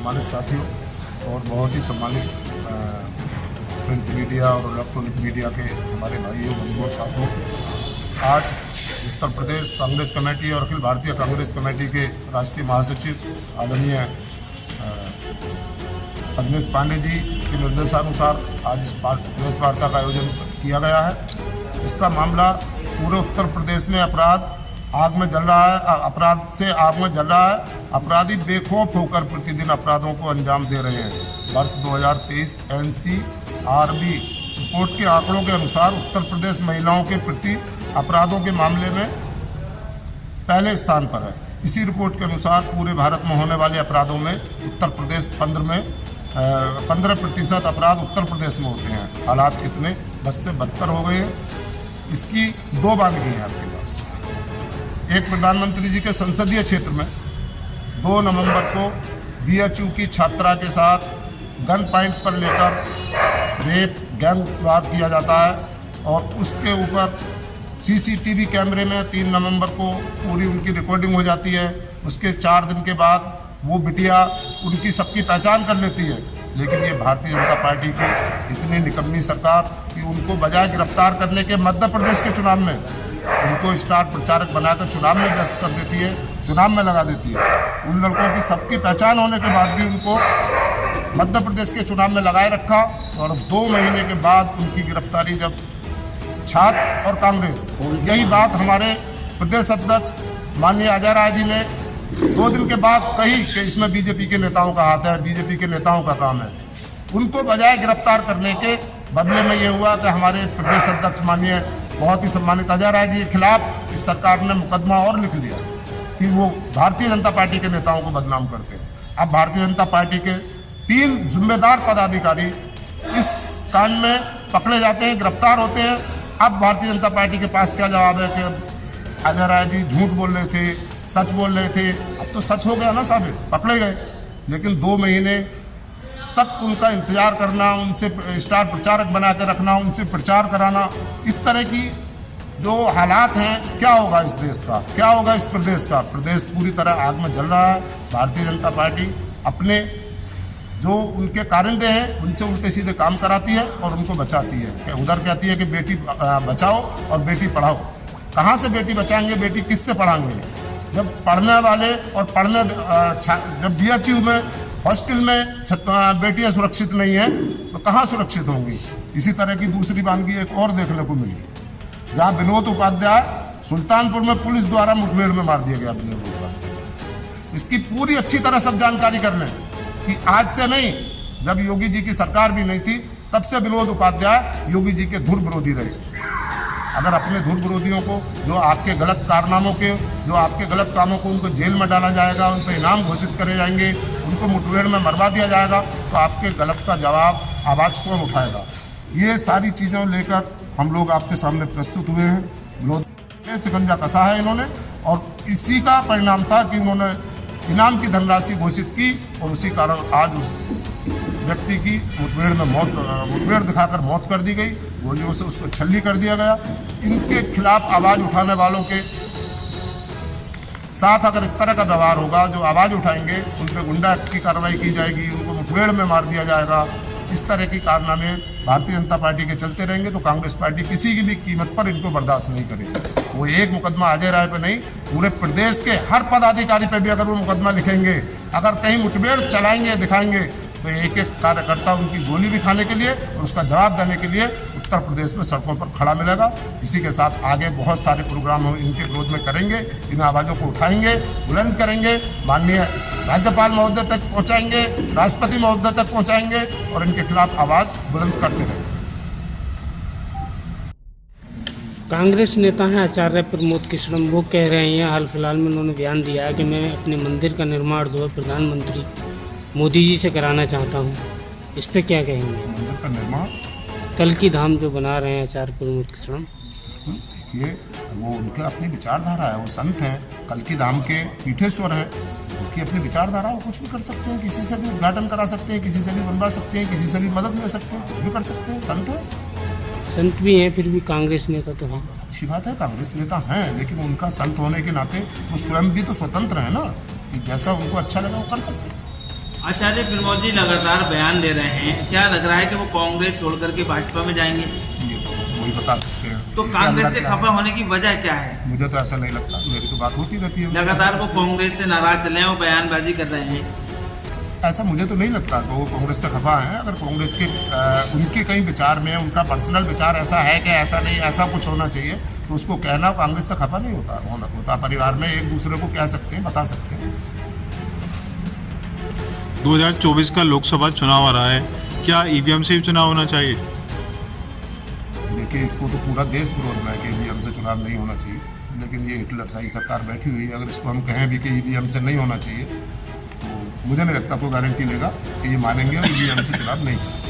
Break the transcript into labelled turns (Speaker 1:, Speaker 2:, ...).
Speaker 1: सम्मानित साथियों और बहुत ही सम्मानित प्रिंट मीडिया और इलेक्ट्रॉनिक मीडिया के हमारे भाइयों बंधुओं साथियों, आज उत्तर प्रदेश कांग्रेस कमेटी और अखिल भारतीय कांग्रेस कमेटी के राष्ट्रीय महासचिव आदरणीय अग्नेश पांडे जी के निर्देशानुसार आज इस प्रेस वार्ता का आयोजन किया गया है। इसका मामला पूरे उत्तर प्रदेश में अपराध आग में जल रहा है, अपराध से आग में जल रहा है। अपराधी बेखौफ होकर प्रतिदिन अपराधों को अंजाम दे रहे हैं। वर्ष 2023 NCRB रिपोर्ट के आंकड़ों के अनुसार उत्तर प्रदेश महिलाओं के प्रति अपराधों के मामले में पहले स्थान पर है। इसी रिपोर्ट के अनुसार पूरे भारत में होने वाले अपराधों में उत्तर प्रदेश 15% अपराध उत्तर प्रदेश में होते हैं। हालात कितने 10 से 72 हो गए हैं। इसकी दो वानगी है आपके पास। एक, प्रधानमंत्री जी के संसदीय क्षेत्र में 2 नवंबर को BHU की छात्रा के साथ गन पॉइंट पर लेकर रेप गैंगवार किया जाता है और उसके ऊपर CCTV कैमरे में 3 नवंबर को पूरी उनकी रिकॉर्डिंग हो जाती है। उसके 4 दिन के बाद वो बिटिया उनकी सबकी पहचान कर लेती है। लेकिन ये भारतीय जनता पार्टी की इतनी निकम्मी सरकार कि उनको बजाय गिरफ्तार करने के मध्य प्रदेश के चुनाव में उनको स्टार प्रचारक बनाकर चुनाव में व्यस्त कर देती है, चुनाव में लगा देती है। उन लड़कों की सबकी पहचान होने के बाद भी उनको मध्य प्रदेश के चुनाव में लगाए रखा और 2 महीने के बाद उनकी गिरफ्तारी जब छात्र और कांग्रेस, यही बात हमारे प्रदेश अध्यक्ष माननीय अजय राय जी ने 2 दिन के बाद कही कि इसमें BJP के नेताओं का हाथ है, BJP के नेताओं का काम है। उनको बजाय गिरफ्तार करने के बदले में ये हुआ कि हमारे प्रदेश अध्यक्ष माननीय बहुत ही सम्मानित अजय राय जी के खिलाफ इस सरकार ने मुकदमा और लिख लिया कि वो भारतीय जनता पार्टी के नेताओं को बदनाम करते हैं। अब भारतीय जनता पार्टी के 3 जिम्मेदार पदाधिकारी इस कांड में पकड़े जाते हैं, गिरफ्तार होते हैं। अब भारतीय जनता पार्टी के पास क्या जवाब है कि अजय राय जी झूठ बोल रहे थे, सच बोल रहे थे। अब तो सच हो गया ना साबित, पकड़े गए। लेकिन 2 महीने तक उनका इंतजार करना, उनसे स्टार प्रचारक बना के रखना, उनसे प्रचार कराना, इस तरह की जो हालात हैं, क्या होगा इस देश का, क्या होगा इस प्रदेश का। प्रदेश पूरी तरह आग में जल रहा है। भारतीय जनता पार्टी अपने जो उनके कारिंदे हैं उनसे उल्टे सीधे काम कराती है और उनको बचाती है। उधर कहती है कि बेटी बचाओ और बेटी पढ़ाओ। कहाँ से बेटी बचाएंगे, बेटी किससे पढ़ाएंगे? जब पढ़ने वाले और जब BHU में हॉस्टल में बेटियां सुरक्षित नहीं है तो कहाँ सुरक्षित होंगी। इसी तरह की दूसरी वानगी एक और देखने को मिली, जहाँ विनोद उपाध्याय सुल्तानपुर में पुलिस द्वारा मुठभेड़ में मार दिया गया। विनोद उपाध्याय, इसकी पूरी अच्छी तरह सब जानकारी कर लें कि आज से नहीं, जब योगी जी की सरकार भी नहीं थी तब से विनोद उपाध्याय योगी जी के धुर विरोधी रहे। अगर अपने धुर विरोधियों को, जो आपके गलत कारनामों के, जो आपके गलत कामों को, उनको जेल में डाला जाएगा, उन पर इनाम घोषित करे जाएंगे, उनको मुठभेड़ में मरवा दिया जाएगा, तो आपके गलत का जवाब आवाज़ कौन उठाएगा? ये सारी चीज़ों लेकर हम लोग आपके सामने प्रस्तुत हुए हैं। विनोद ने शिकंजा कसा है इन्होंने, और इसी का परिणाम था कि उन्होंने इनाम की धनराशि घोषित की और उसी कारण आज उस व्यक्ति की मुठभेड़ दिखाकर मौत कर दी गई, गोलियों से उसको छल्ली कर दिया गया। इनके खिलाफ आवाज़ उठाने वालों के साथ अगर इस तरह का व्यवहार होगा, जो आवाज़ उठाएंगे उन पर गुंडा की कार्रवाई की जाएगी, उनको मुठभेड़ में मार दिया जाएगा, इस तरह की कारनामे भारतीय जनता पार्टी के चलते रहेंगे, तो कांग्रेस पार्टी किसी की भी कीमत पर इनको बर्दाश्त नहीं करेगी। वो एक मुकदमा अजय राय पे नहीं, पूरे प्रदेश के हर पदाधिकारी पे भी अगर वो मुकदमा लिखेंगे, अगर कहीं मुठभेड़ चलाएंगे, दिखाएंगे, तो एक एक कार्यकर्ता उनकी गोली भी खाने के लिए और उसका जवाब देने के लिए उत्तर प्रदेश में सड़कों पर खड़ा मिलेगा। इसी के साथ आगे बहुत सारे प्रोग्राम हम इनके विरोध में करेंगे, इन आवाज़ों को उठाएंगे, बुलंद करेंगे, माननीय राज्यपाल महोदय तक पहुंचाएंगे, राष्ट्रपति महोदय तक पहुंचाएंगे और इनके खिलाफ आवाज़ बुलंद करते रहेंगे।
Speaker 2: कांग्रेस नेता हैं आचार्य प्रमोद कृष्णम, वो कह रहे हैं, हाल फिलहाल में उन्होंने बयान दिया है कि मैं अपने मंदिर का निर्माण जो है प्रधानमंत्री मोदी जी से कराना चाहता हूँ। इस पर क्या कहेंगे?
Speaker 1: मंदिर का निर्माण
Speaker 2: कल्की धाम जो बना रहे हैं आचार्य प्रमोद कृष्णम,
Speaker 1: देखिए वो उनके अपनी विचारधारा है, वो संत हैं, कल्की धाम के पीठेश्वर हैं, उनकी अपनी विचारधारा, वो कुछ भी कर सकते हैं, किसी से भी उद्घाटन करा सकते हैं, किसी से भी बनवा सकते हैं, किसी से भी मदद ले सकते हैं, कुछ भी कर सकते हैं। संत है,
Speaker 2: संत भी हैं, फिर भी कांग्रेस नेता तो हैं।
Speaker 1: अच्छी बात है, कांग्रेस नेता हैं, लेकिन उनका संत होने के नाते वो स्वयं भी तो स्वतंत्र है ना, कि जैसा उनको अच्छा लगा वो कर सकते हैं।
Speaker 3: आचार्य प्रमोद जी लगातार बयान दे रहे हैं, क्या लग रहा है कि वो कांग्रेस छोड़ करके भाजपा में जाएंगे?
Speaker 1: ये तो बस वही बता सकते हैं।
Speaker 3: तो
Speaker 1: इनके
Speaker 3: कांग्रेस
Speaker 1: अंदर
Speaker 3: से
Speaker 1: क्या है?
Speaker 3: खफा होने की वजह क्या है?
Speaker 1: मुझे तो ऐसा नहीं लगता, मेरी तो बात होती रहती है उनसे,
Speaker 3: लगातार
Speaker 1: ऐसा
Speaker 3: वो
Speaker 1: कुछ नहीं।
Speaker 3: कांग्रेस से नाराज चले हैं, वो बयानबाजी कर रहे हैं।
Speaker 1: ऐसा मुझे तो नहीं लगता कि वो कांग्रेस से खफा है। अगर कांग्रेस के उनके कहीं विचार में, उनका पर्सनल विचार ऐसा है कि ऐसा नहीं, ऐसा कुछ होना चाहिए, तो उसको कहना कांग्रेस से खफा नहीं होता। परिवार में एक दूसरे को कह सकते हैं, बता सकते हैं।
Speaker 4: 2024 का लोकसभा चुनाव आ रहा है, क्या ईवीएम से ही चुनाव होना चाहिए?
Speaker 1: देखिए, इसको तो पूरा देश विरोध में है कि ईवीएम से चुनाव नहीं होना चाहिए, लेकिन ये हिटलरशाही सरकार बैठी हुई है। अगर इसको हम कहें भी कि ईवीएम से नहीं होना चाहिए, तो मुझे नहीं लगता कोई गारंटी लेगा कि ये मानेंगे और ईवीएम से चुनाव नहीं होगा।